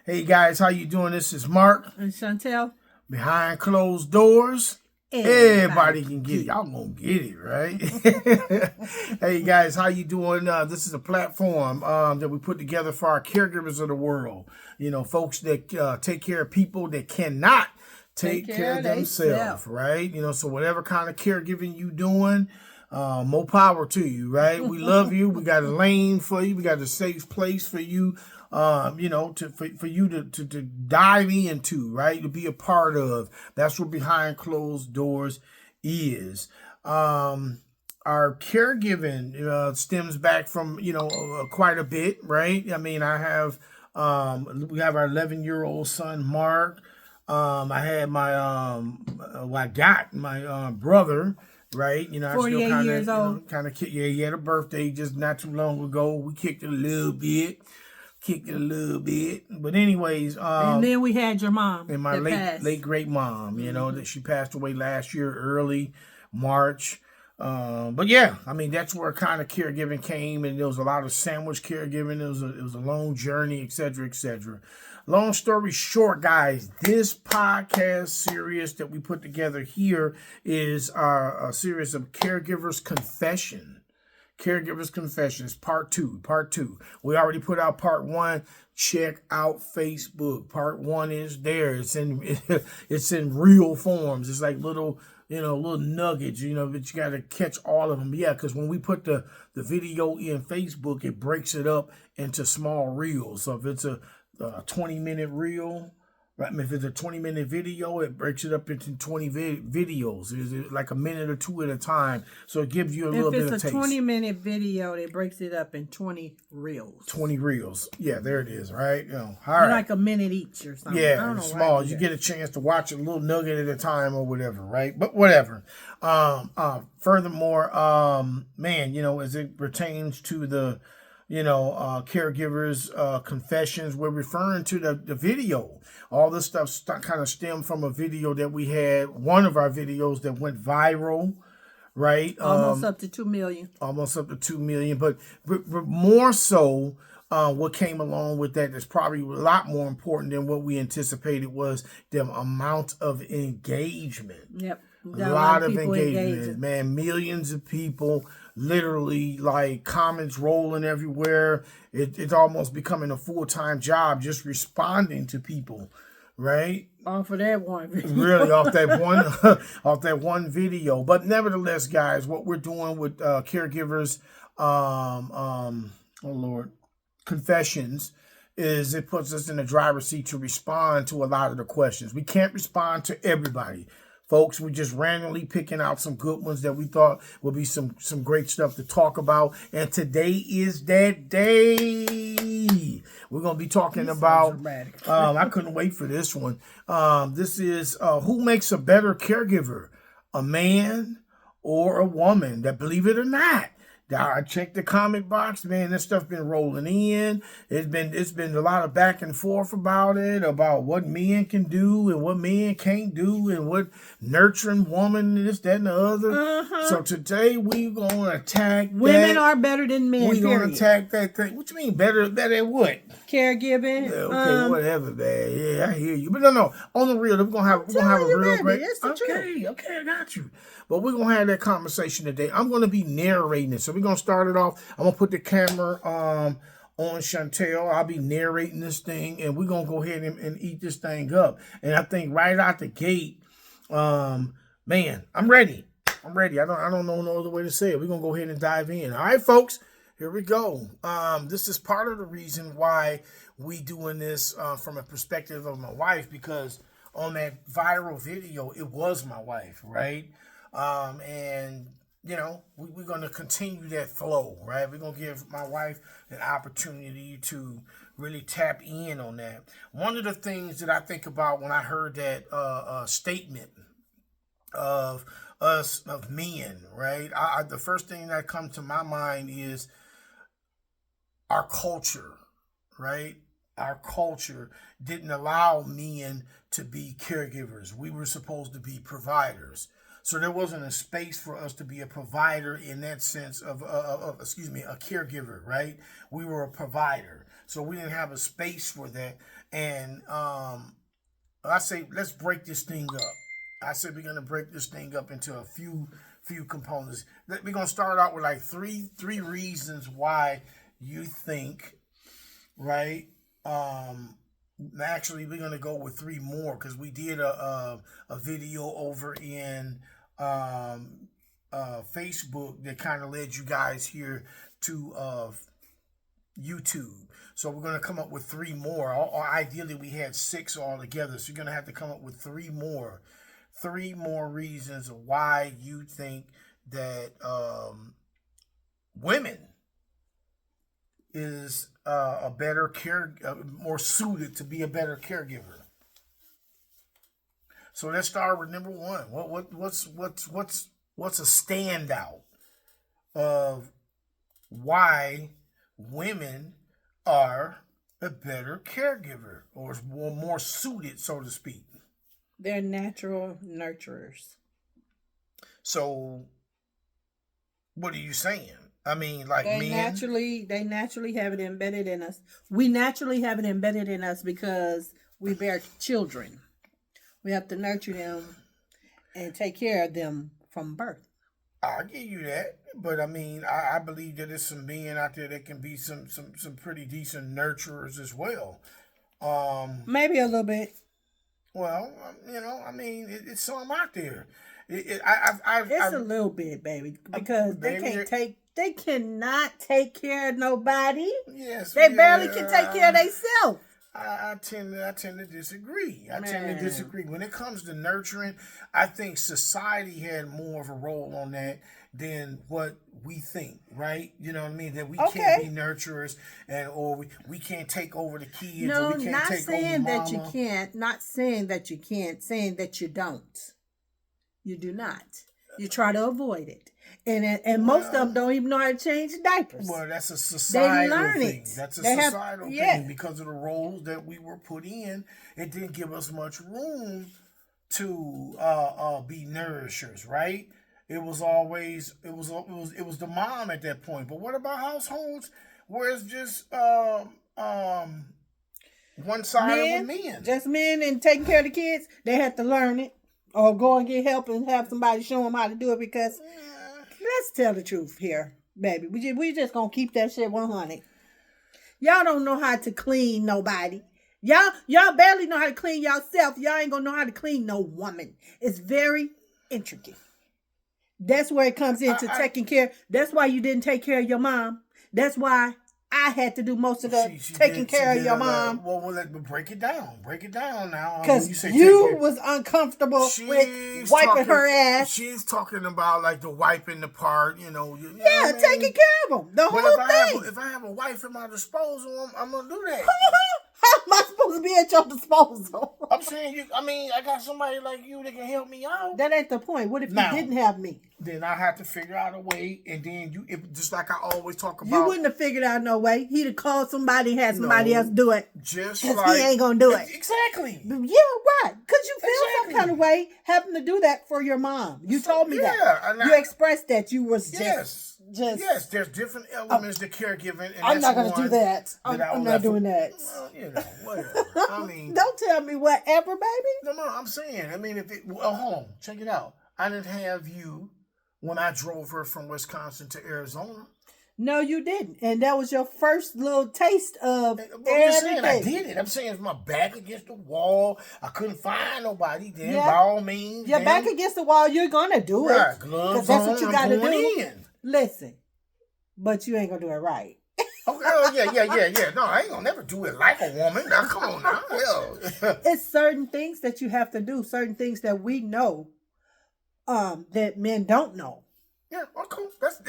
Hey guys, how you doing? This is Mark. And Chantel. Behind closed doors, everybody can get it. Y'all gonna get it, right? Hey guys, how you doing? This is a platform that we put together for our caregivers of the world. You know, folks that take care of people that cannot take care of themselves, right? You know, so whatever kind of caregiving you doing, more power to you, right? We love you. We got a lane for you. We got a safe place for you. You know, for you to dive into, right? To be a part of. That's what behind closed doors is. Our caregiving stems back from, quite a bit, right? I mean, we have our 11-year-old son, Mark. I got my brother, right? You know, 48 years old. He had a birthday just not too long ago. We kicked it a little bit. But anyways, and then we had your mom. And my late great mom, you know, that she passed away last year, early March. But yeah, I mean, that's where kind of caregiving came, and there was a lot of sandwich caregiving. It was a long journey, etc., etc. Long story short, guys, this podcast series that we put together here is a series of Caregivers Confession. Caregivers Confessions, part two. We already put out part 1. Check out Facebook. Part 1 is there. It's in real forms. It's like little nuggets, but you got to catch all of them. Yeah, because when we put the video in Facebook, it breaks it up into small reels. So if it's a 20-minute reel, right? If it's a 20-minute video, it breaks it up into 20 videos. It's like a minute or two at a time. So it gives you a little bit of taste. If it's a 20-minute video, it breaks it up in 20 reels. 20 reels. Yeah, there it is, right? All right. Like a minute each or something. Yeah, I don't know, small. You get a chance to watch a little nugget at a time or whatever, right? But whatever. Furthermore, as it pertains to the caregivers confessions, we're referring to the video. All this stuff kind of stemmed from a video that we had, one of our videos that went viral, right? Almost up to 2 million. But more so, what came along with that is probably a lot more important than what we anticipated was the amount of engagement. Yep. A lot of engagement, man. Millions of people, literally, like comments rolling everywhere. It's almost becoming a full-time job just responding to people, right? Off of that one video. Really, off that one video. But nevertheless, guys, what we're doing with caregivers, confessions, is it puts us in the driver's seat to respond to a lot of the questions. We can't respond to everybody. Folks, we're just randomly picking out some good ones that we thought would be some great stuff to talk about. And today is that day. We're going to be talking about, I couldn't wait for this one. This is who makes a better caregiver, a man or a woman? That, believe it or not, I checked the comment box, man. This stuff been rolling in. It's been a lot of back and forth about it, about what men can do and what men can't do, and what nurturing woman, this, that, and the other. So today we gonna attack women are better than men. We gonna attack that thing. What you mean better? Better at what? Caregiving. Yeah, okay, whatever, man. Yeah, I hear you. But no. On the real, we're gonna have a real great. Okay, I got you. But we're going to have that conversation today. I'm going to be narrating it. So we're going to start it off. I'm going to put the camera on Chantel. I'll be narrating this thing, and we're going to go ahead and eat this thing up. And I think right out the gate, man, I'm ready. I don't know no other way to say it. We're going to go ahead and dive in. All right, folks, here we go. This is part of the reason why we doing this from a perspective of my wife, because on that viral video, it was my wife, right? And we're going to continue that flow, right? We're going to give my wife an opportunity to really tap in on that. One of the things that I think about when I heard that statement of men, right? The first thing that comes to my mind is our culture, right? Our culture didn't allow men to be caregivers. We were supposed to be providers. So there wasn't a space for us to be a provider in that sense of a caregiver, right? We were a provider. So we didn't have a space for that. And I say, let's break this thing up. I said we're gonna break this thing up into a few components. We're gonna start out with like three reasons why you think, right? Actually, we're gonna go with three more because we did a video over in Facebook that kind of led you guys here to YouTube. So we're gonna come up with three more. Or ideally, we had 6 altogether. So you're gonna have to come up with three more reasons why you think that women is a better more suited to be a better caregiver. So let's start with number 1. What's a standout of why women are a better caregiver or more suited, so to speak? They're natural nurturers. So, what are you saying? I mean, like they men naturally have it embedded in us. We naturally have it embedded in us because we bear children. We have to nurture them and take care of them from birth. I'll give you that, but I mean, I believe that there's some men out there that can be some pretty decent nurturers as well. Maybe a little bit. Well, I mean, it's some out there. It's a little bit, baby, because they cannot take care of nobody. Yes, they barely can take care of themselves. I tend to disagree. I tend to disagree. When it comes to nurturing, I think society had more of a role on that than what we think, right? You know what I mean? That we can't be nurturers or we can't take over the kids. No, or we can't not take saying over that you can't. Not saying that you can't. Saying that you don't. You do not. You try to avoid it. And most of them don't even know how to change diapers. Well, that's a societal thing. It. That's a societal thing because of the roles that we were put in. It didn't give us much room to be nourishers, right? It was always it was the mom at that point. But what about households where it's just one side with men? Just men and taking care of the kids. They have to learn it or go and get help and have somebody show them how to do it because. Let's tell the truth here, baby. We just gonna keep that shit 100. Y'all don't know how to clean nobody. Y'all barely know how to clean yourself. Y'all ain't gonna know how to clean no woman. It's very intricate. That's where it comes into taking care. That's why you didn't take care of your mom. That's why I had to do most of the taking care of your mom. Well, let's break it down. Break it down now. Because you was uncomfortable with wiping her ass. She's talking about like the wiping the part, taking care of them. The whole thing. If I have a wife at my disposal, I'm going to do that. How am I supposed to be at your disposal? I'm saying, I got somebody like you that can help me out. That ain't the point. What if you didn't have me? Then I have to figure out a way, and then just like I always talk about. You wouldn't have figured out no way. He'd have called somebody and had somebody else do it. Just like he ain't gonna do it. Exactly. Yeah, right. Because you feel some kind of way having to do that for your mom. You told me that. You expressed that you was just. Yes, there's different elements to caregiving. And I'm not going to do that. I'm not doing that. Well, whatever. I mean, don't tell me whatever, baby. No, I'm saying. I mean, hold on, check it out. I didn't have you when I drove her from Wisconsin to Arizona. No, you didn't, and that was your first little taste of everything. I did it. I'm saying if my back against the wall, I couldn't find nobody. Then by all means, your back against the wall, you're gonna do it. Gloves that's on, what you got to do. In. Listen, but you ain't gonna do it right. Okay, yeah. No, I ain't gonna never do it like a woman. Now, come on now. It's certain things that you have to do, certain things that we know that men don't know. Yeah, okay. That's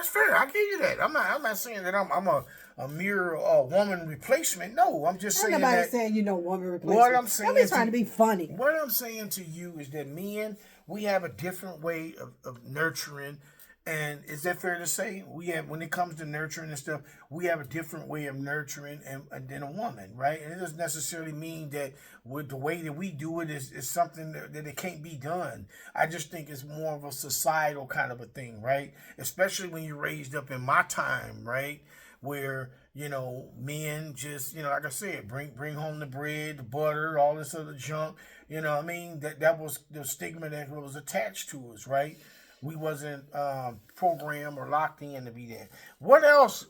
fair. I give you that. I'm not saying that I'm a mere woman replacement. No, I'm just saying nobody that. saying woman replacement. What I'm saying, nobody's trying to be funny. What I'm saying to you is that men, we have a different way of nurturing. And is that fair to say? When it comes to nurturing and stuff, we have a different way of nurturing than a woman, right? And it doesn't necessarily mean that with the way that we do it is something that it can't be done. I just think it's more of a societal kind of a thing, right? Especially when you're raised up in my time, right? Where Men just, like I said, bring home the bread, the butter, all this other junk. What I mean? That was the stigma that was attached to us, right? We wasn't programmed or locked in to be that. What else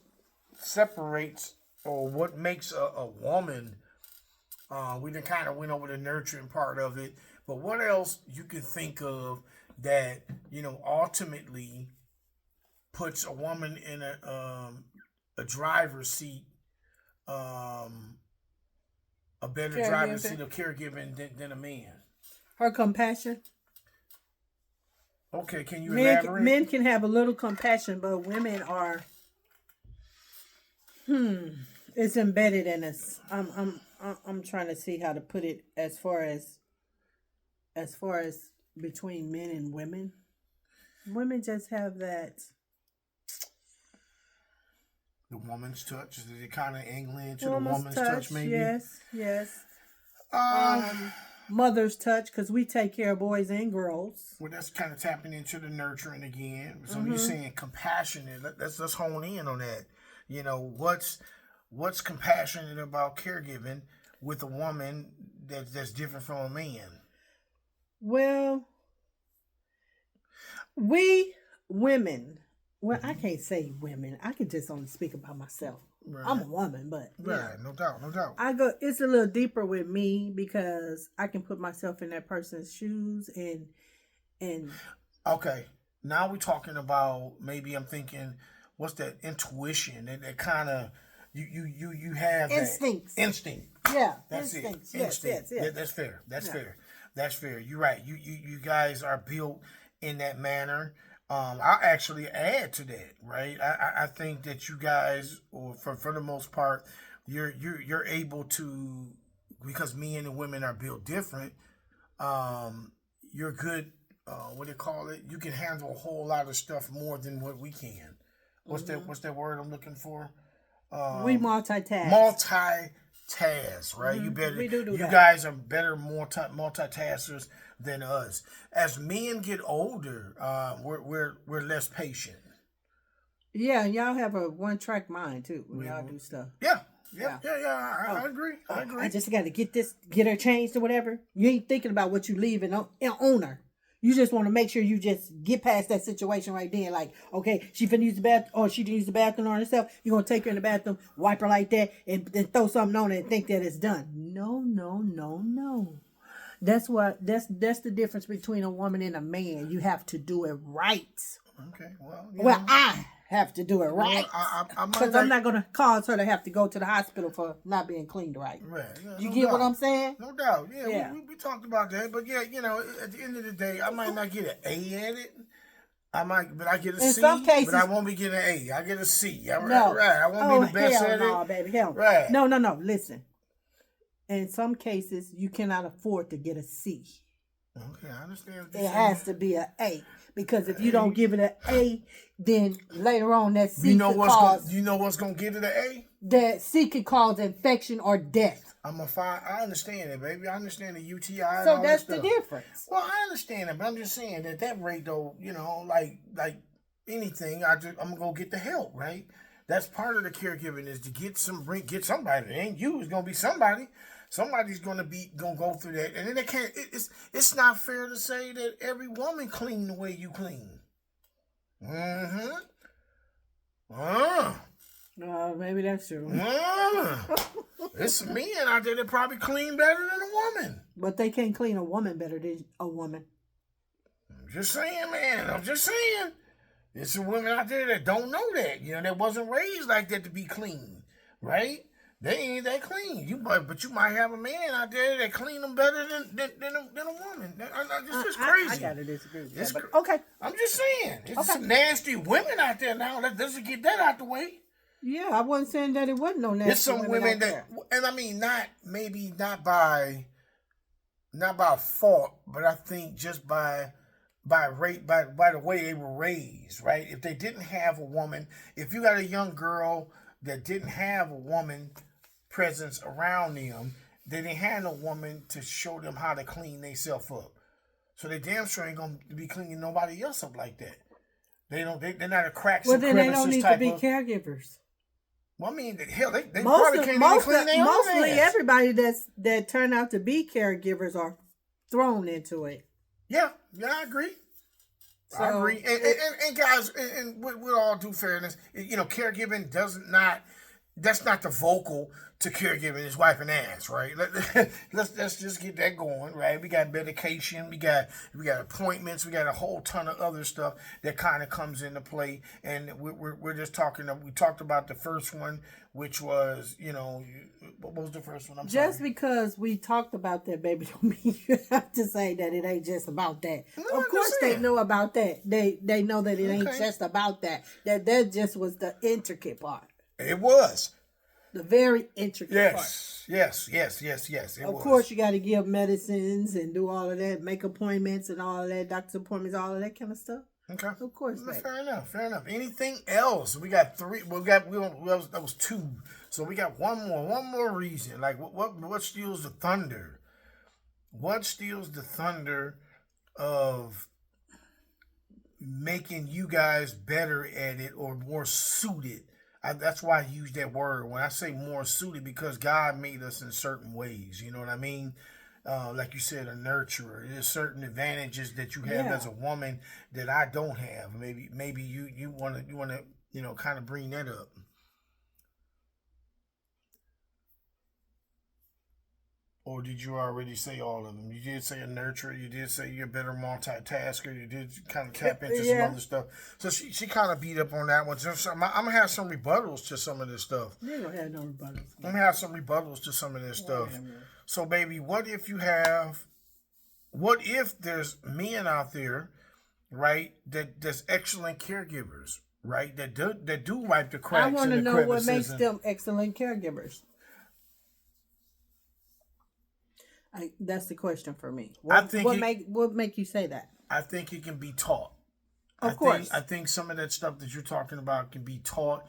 separates or what makes a woman? We done kind of went over the nurturing part of it, but what else you can think of that ultimately puts a woman in a driver's seat, a better driver's seat of caregiving than a man? Her compassion. Okay, can you elaborate? Men can have a little compassion, but women are. It's embedded in us. I'm trying to see how to put it as far as between men and women. Women just have that. The woman's touch. Is it kind of angling to the woman's touch, maybe? Yes. Mother's touch, because we take care of boys and girls. Well, that's kind of tapping into the nurturing again. So you're saying compassionate. Let's hone in on that. What's compassionate about caregiving with a woman that's different from a man? Well, we women. Well, I can't say women. I can just only speak about myself. Right. I'm a woman, but right, no doubt. It's a little deeper with me because I can put myself in that person's shoes and. Okay, now we're talking about, maybe I'm thinking, what's that intuition? That kind of you have instincts. That instinct. Yeah, that's instincts. it. Instinct. Yes. That's fair. That's fair. You're right. You guys are built in that manner. I'll actually add to that, right? I think that you guys, or for the most part, you're able to, because men and women are built different. You're good. What do you call it? You can handle a whole lot of stuff more than what we can. What's that word I'm looking for? We multitask. Multitask, right? We do you that. Guys are better multitaskers than us. As men get older, we're less patient. Yeah, y'all have a one-track mind too when y'all do stuff. Yeah. I agree. I just got to get her changed or whatever. You ain't thinking about what you leaving on her. You just want to make sure you just get past that situation right then. Like, okay, she finna use the bathroom, or she didn't use the bathroom on herself. You're going to take her in the bathroom, wipe her like that, and then throw something on her and think that it's done. No. That's the difference between a woman and a man. You have to do it right. Okay, I have to do it right. Because I'm not going to cause her to have to go to the hospital for not being cleaned right. Right. Yeah, you get what I'm saying? No doubt. Yeah. We talked about that. But yeah, at the end of the day, I might not get an A at it. But I get a in C. Some cases, but I won't be getting an A. I get a C. No. Right. I won't be the best at it. No, baby. Hell. Right. No. Listen. In some cases, you cannot afford to get a C. Okay, I understand. It has to be an A. Because if you don't give it an A, then later on that C could cause... You know what's going to give it an A? That C could cause infection or death. I understand it, baby. I understand the UTI and so all that's that the difference. Well, I understand it, but I'm just saying that rate, though, like anything, I'm going to go get the help, right? That's part of the caregiving, is to get somebody. It ain't you. It's going to be somebody. Somebody's gonna go through that, and then they can't. It's not fair to say that every woman clean the way you clean. Maybe that's true. It's some men out there that probably clean better than a woman, but they can't clean a woman better than a woman. I'm just saying, man. There's some women out there that don't know that. That wasn't raised like that to be clean, right? They ain't that clean. But you might have a man out there that clean them better than a woman. It's just crazy. I gotta disagree with that. But okay. I'm just saying. There's some nasty women out there now. Let's get that out the way. Yeah, I wasn't saying that it wasn't no nasty. There's some women that, and I mean, not by fault, but I think just by the way they were raised, right? If they didn't have a woman, if you got a young girl that didn't have a woman presence around them, they didn't have no woman to show them how to clean themselves up. So they damn sure ain't gonna be cleaning nobody else up like that. They're not a cracks and crevices type of... Well, then they don't need to be caregivers. Well, I mean, hell, they probably can't even clean their own Mostly ass. everybody that turn out to be caregivers are thrown into it. Yeah, I agree. So, I agree. And guys, and with all due fairness, caregiving that's not the vocal to caregiving is wiping ass, right? Let's just get that going, right? We got medication, we got appointments, we got a whole ton of other stuff that kind of comes into play, and we're just talking. We talked about the first one, which was what was the first one? I'm just sorry. Because we talked about that, baby, don't mean you have to say that it ain't just about that. No, of course they know about that. They know that it ain't just about that. That just was the intricate part. It was. The very intricate part. Yes. Of course, you got to give medicines and do all of that, make appointments and all of that, doctor's appointments, all of that kind of stuff. Okay. Of course. Fair enough. Anything else? We got three. That was two. So we got one more reason. Like what steals the thunder? What steals the thunder of making you guys better at it or more suited? That's why I use that word when I say more suited, because God made us in certain ways. You know what I mean? Like you said, a nurturer. There's certain advantages that you have as a woman that I don't have. Maybe you want to kind of bring that up. Or did you already say all of them? You did say a nurturer. You did say you're a better multitasker. You did kind of tap into some other stuff. So she kind of beat up on that one. So I'm going to have some rebuttals to some of this stuff. You don't have no rebuttals. I'm going to have some rebuttals to some of this stuff. So, baby, what if there's men out there, right, that's excellent caregivers, right, that do wipe the cracks. I want to know what makes them excellent caregivers. That's the question for me. What make you say that? I think it can be taught. Of course. I think some of that stuff that you're talking about can be taught.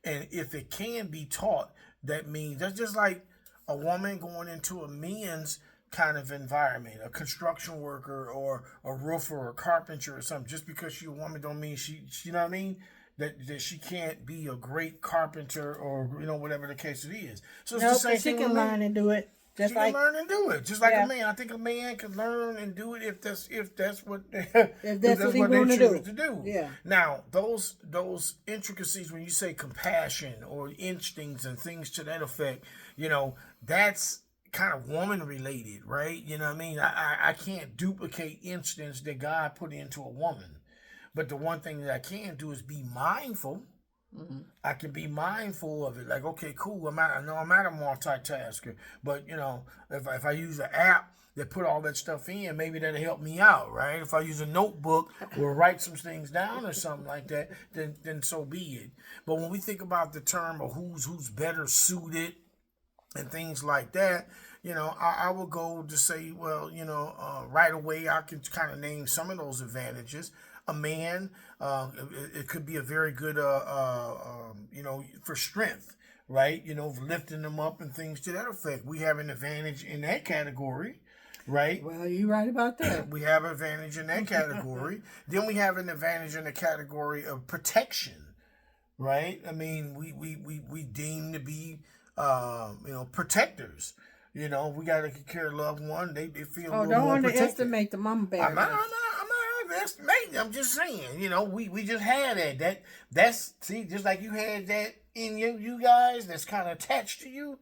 And if it can be taught, that means that's just like a woman going into a men's kind of environment, a construction worker or a roofer or a carpenter or something. Just because she's a woman don't mean she you know what I mean? That she can't be a great carpenter or whatever the case it is. So it's the same thing. She can learn and do it. She can learn and do it, just like a man. I think a man can learn and do it if that's what he choose to do. Yeah. Now those intricacies, when you say compassion or instincts and things to that effect, that's kind of woman related, right? You know what I mean? I can't duplicate instincts that God put into a woman, but the one thing that I can do is be mindful. Mm-hmm. I can be mindful of it. Like, okay, cool. I know I'm not a multitasker, but if I use an app that put all that stuff in, maybe that'll help me out, right? If I use a notebook or write some things down or something like that, then so be it. But when we think about the term of who's better suited and things like that, I will go to say, well, right away I can kind of name some of those advantages. A man, it could be a very good, for strength, right? Lifting them up and things to that effect. We have an advantage in that category, right? Well, you're right about that. We have an advantage in that category. Then we have an advantage in the category of protection, right? I mean, we deem to be, protectors. We got to take care of loved one. They feel a little don't more underestimate the mama bear. I'm not estimating. I'm just saying, we just had that. That's just like you had that in you guys. That's kind of attached to you.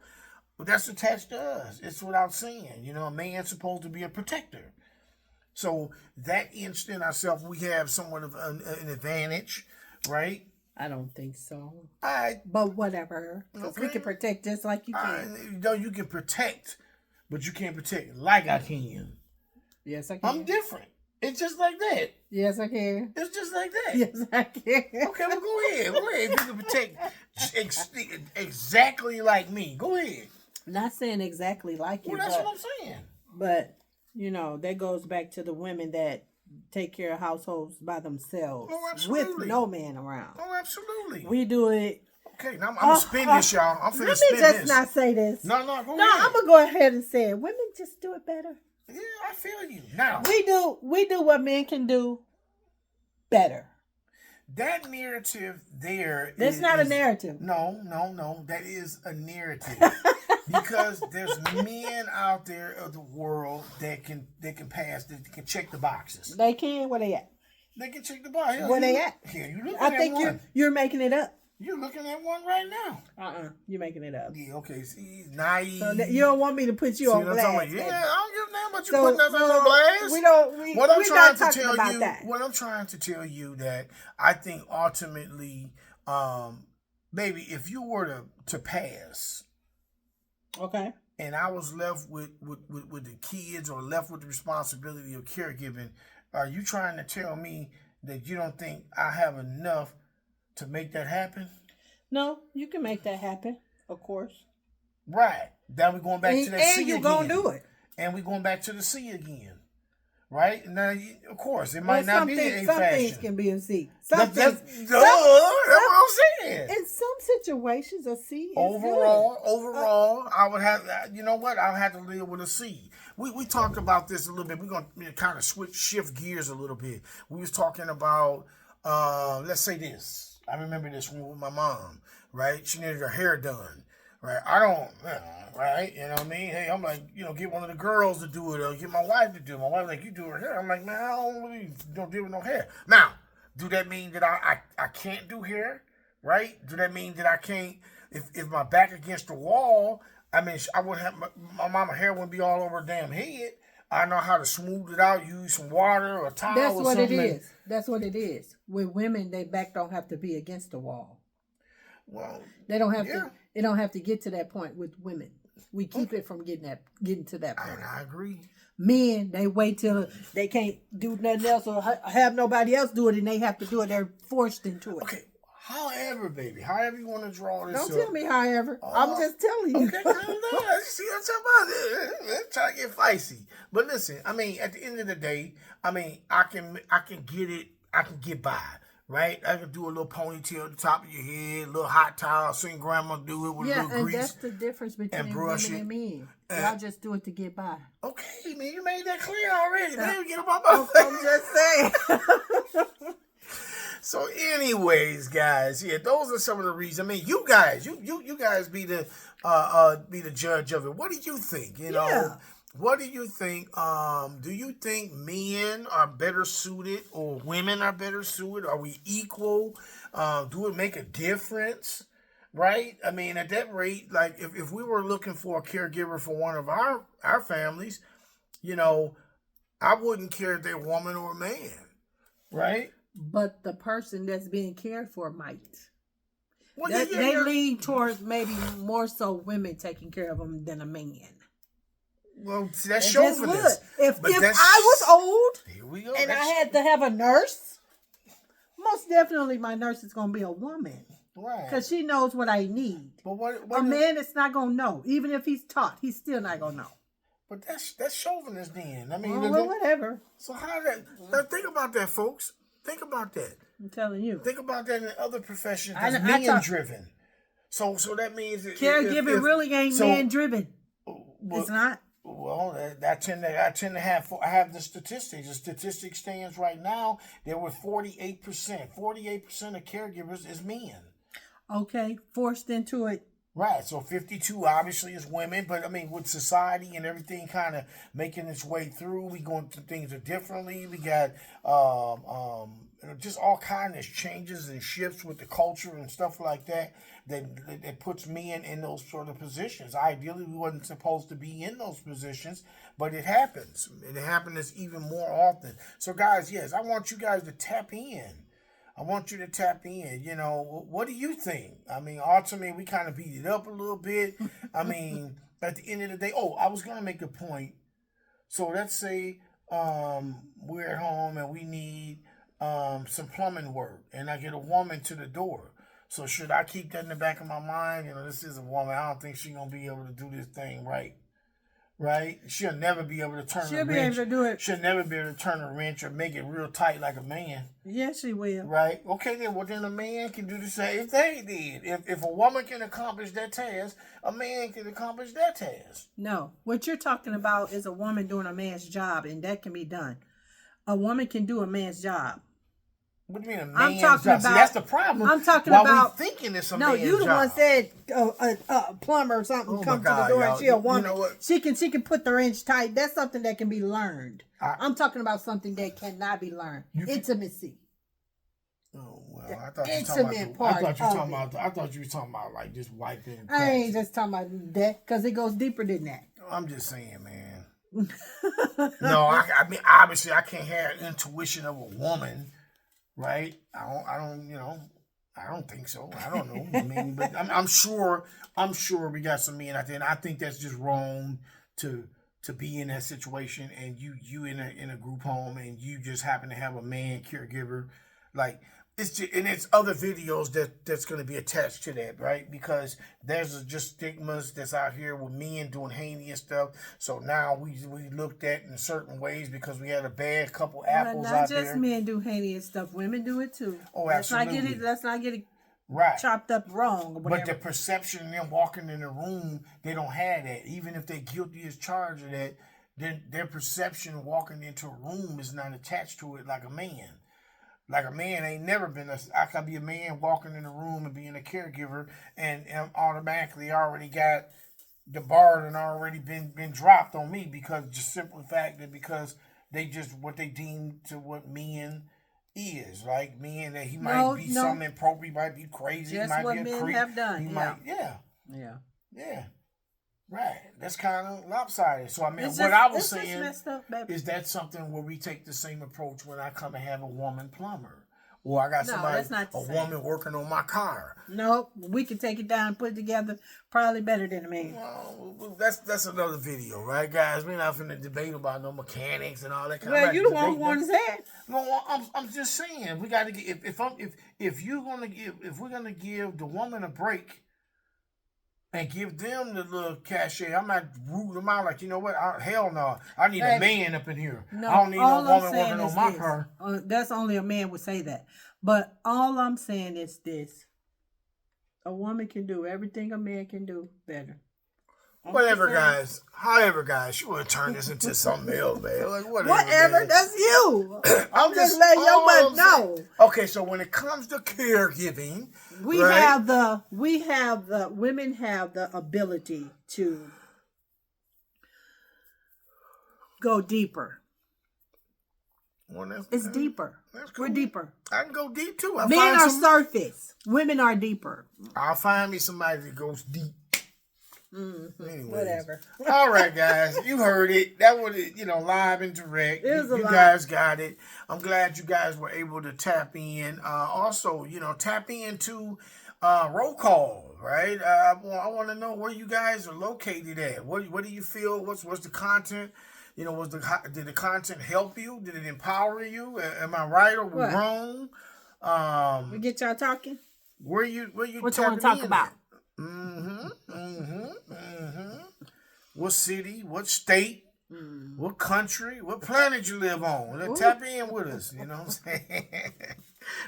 But that's attached to us. It's without saying. A man's supposed to be a protector. So that instant ourselves, we have somewhat of an advantage, right? I don't think so. But whatever. Because we can protect just like you can. You can protect, but you can't protect like I can. Yes, I can. I'm different. It's just like that. Yes, I can. It's just like that. Yes, I can. Okay, well, go ahead. If you can protect exactly like me, go ahead. Not saying exactly like you. Well, that's what I'm saying. But, that goes back to the women that take care of households by themselves. Oh, absolutely. With no man around. Oh, absolutely. We do it. Okay, now I'm going to spin this, y'all. I'm finna spin this. Let me just not say this. No, go ahead. No, I'm going to go ahead and say it. Women just do it better. Yeah, I feel you. Now we do what men can do better. that narrative there. That's not a narrative. No. That is a narrative. Because there's men out there of the world that can pass, that can check the boxes. They can. Where they at? They can check the box. Where they at? Here, you looking I at think one. you're making it up. You're looking at one right now. You're making it up. Yeah, okay. See, naive. So you don't want me to put you on blast. Yeah, I don't give a damn about you putting us on blast. We don't. What I'm trying to tell you, that. what I'm trying to tell you that I think ultimately, maybe if you were to pass, okay, and I was left with the kids or left with the responsibility of caregiving, are you trying to tell me that you don't think I have enough to make that happen? No, you can make that happen, of course. Right. Then we're going back to that sea again. And you're going to do it. And we're going back to the sea again. Right? Now, of course, it might not be a some fashion. Things can be a sea. That's what I'm saying. In some situations, a sea is Overall, I would have, you know what? I'll have to live with a sea. We talked about this a little bit. We're going to kind of shift gears a little bit. We was talking about, let's say this. I remember this one with my mom, right? She needed her hair done, right? I don't, right? You know what I mean? Hey, I'm like, get one of the girls to do it or get my wife to do it. My wife's like, you do her hair. I'm like, man, I don't deal with no hair. Now, do that mean that I can't do hair, right? Do that mean that I can't, if my back against the wall, I mean, I wouldn't have, my mama hair wouldn't be all over her damn head. I know how to smooth it out, use some water or towel or something. That's what it is. That's what it is. With women, their back don't have to be against the wall. Well, they don't have to. It don't have to get to that point with women. We keep it from getting to that point. I agree. Men, they wait till they can't do nothing else or have nobody else do it, and they have to do it. They're forced into it. Okay. However, baby, however you want to draw this Don't tell me however. I'm just telling you. Okay, calm down. See what I'm talking about? Let's try to get feisty. But listen, I mean, at the end of the day, I mean, I can get it. I can get by, right? I can do a little ponytail at the top of your head, a little hot towel. Seen grandma do it with a little grease. Yeah, and that's the difference between women and men. Y'all just do it to get by. Okay, man, you made that clear already. Man, get up my I'm just saying. So, anyways, guys, yeah, those are some of the reasons. I mean, you guys be the judge of it. What do you think? What do you think? Do you think men are better suited or women are better suited? Are we equal? Do it make a difference? Right? I mean, at that rate, like if we were looking for a caregiver for one of our families, I wouldn't care if they're a woman or a man. Right? But the person that's being cared for might. Well, they lean towards maybe more so women taking care of them than a man. Well, see, that's chauvinist. If I was old here we go, and I had to have a nurse, most definitely my nurse is going to be a woman. Right. Because she knows what I need. But what a man is not going to know. Even if he's taught, he's still not going to know. But that's chauvinist then. I mean, whatever. So how that? Now think about that, folks. Think about that. I'm telling you. Think about that in other professions that's man-driven. So that means... Caregiving really ain't man-driven. It's not. Well, I tend to have... I have the statistics. The statistic stands right now, there were 48%. 48% of caregivers is men. Okay, forced into it. Right, so 52 obviously is women, but I mean, with society and everything kind of making its way through, we going through things differently. We got just all kinds of changes and shifts with the culture and stuff like that puts men in those sort of positions. Ideally, we wasn't supposed to be in those positions, but it happens. It happens even more often. So, guys, yes, I want you guys to tap in. I want you to tap in. What do you think? I mean, ultimately, we kind of beat it up a little bit. I mean, at the end of the day, I was going to make a point. So let's say we're at home and we need some plumbing work, and I get a woman to the door. So should I keep that in the back of my mind? This is a woman. I don't think she's going to be able to do this thing right. Right? She'll never be able to turn a wrench. She'll be able to do it. She'll never be able to turn a wrench or make it real tight like a man. Yes, she will. Right? Okay, then a man can do the same thing then. If a woman can accomplish that task, a man can accomplish that task. No. What you're talking about is a woman doing a man's job, and that can be done. A woman can do a man's job. What do you mean a man's I'm talking job? about. See, that's the problem. I'm talking Why about. we thinking it's a no, man's you the job. one said a plumber or something come to the door and she a woman. You know what? She can put the wrench tight. That's something that can be learned. I'm talking about something that cannot be learned. Intimacy. Oh well, I thought you were talking about like just wiping. I ain't just talking about that because it goes deeper than that. I'm just saying, man. No, I mean obviously I can't have intuition of a woman, right? I don't think so. I don't know. I mean, but I'm sure we got some men out there, and I think that's just wrong to be in that situation, and you in a group home, and you just happen to have a man caregiver, like. It's just, and it's other videos that's going to be attached to that, right? Because there's just stigmas that's out here with men doing heinous stuff. So now we looked at in certain ways because we had a bad couple apples out there. Not just men do heinous stuff; women do it too. Oh, absolutely. Let's not get it right chopped up wrong. Or whatever. But the perception of them walking in the room, they don't have that. Even if they're guilty as charged of that, their perception of walking into a room is not attached to it like a man. Like a man ain't never been I could be a man walking in the room and being a caregiver and automatically already got the bar and already been dropped on me because just simple fact that because they just what they deem to what men is. Like men that he might be something inappropriate, might be crazy, just he might what be a men creep. have done. He might Yeah. Right. That's kind of lopsided. So, I mean, what I was saying is that something where we take the same approach when I come and have a woman plumber. Or I got woman working on my car. No, we can take it down and put it together probably better than a man. Well, that's another video, right, guys? We're not finna debate about no mechanics and all that kind of stuff. Well, you the one who wants that. No, I'm just saying we got to get if we're gonna give the woman a break. And give them the little cachet. I'm not rooting them out like, you know what? Hell no. I need a man up in here. No, I don't need no woman working on my car. That's only a man would say that. But all I'm saying is this. A woman can do everything a man can do better. However, guys, you want to turn this into something else, man. Like, whatever, man. That's you. I'm just letting your butt know. Okay, so when it comes to caregiving, women have the ability to go deeper. Well, it's deeper. We're deeper. I can go deep too. Men are surface. Women are deeper. I'll find me somebody that goes deep. Mm-hmm. Whatever. All right, guys, you heard it. That was live and direct. You guys got it. I'm glad you guys were able to tap in. Also, tap into roll call. Right. I want to know where you guys are located at. What do you feel? What's the content? Did the content help you? Did it empower you? Am I right or wrong? We get y'all talking. Where you? What you want to talk about? What city? What state? What country? What planet you live on? Let's tap in with us. You know what I'm saying?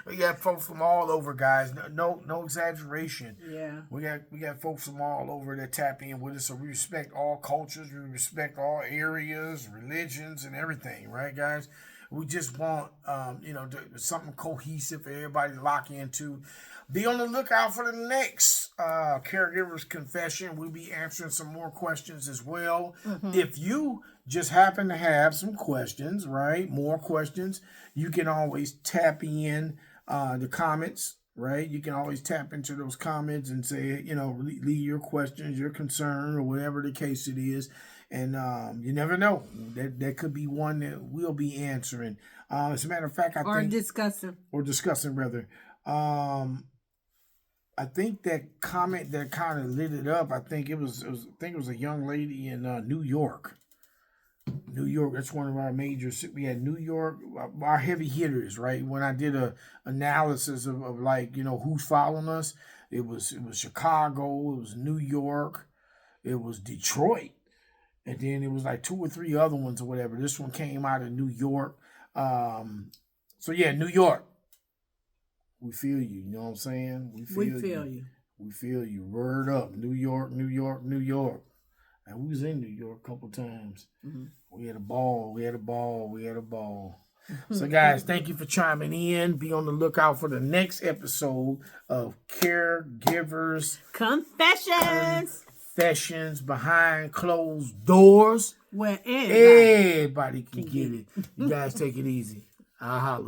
We got folks from all over, guys. No exaggeration. Yeah. We got folks from all over that tap in with us. So we respect all cultures. We respect all areas, religions, and everything. Right, guys? We just want something cohesive for everybody to lock into. Be on the lookout for the next Caregiver's Confession. We'll be answering some more questions as well. Mm-hmm. If you just happen to have some questions, right, more questions, you can always tap in the comments, right? You can always tap into those comments and say, leave your questions, your concern, or whatever the case it is. And you never know. That could be one that we'll be answering. As a matter of fact, discussing, rather. I think that comment that kind of lit it up. I think it was a young lady in New York. New York, that's one of our major. We had New York, our heavy hitters, right? When I did a analysis of who's following us, it was Chicago, it was New York, it was Detroit, and then it was like 2 or 3 other ones or whatever. This one came out of New York. So yeah, New York. We feel you. You know what I'm saying? We feel you. We feel you. Word up. New York, New York, New York. And we was in New York a couple times. Mm-hmm. We had a ball. So, guys, thank you for chiming in. Be on the lookout for the next episode of Caregivers Confessions Behind Closed Doors. Where everybody can get it. You guys take it easy. I'll holler.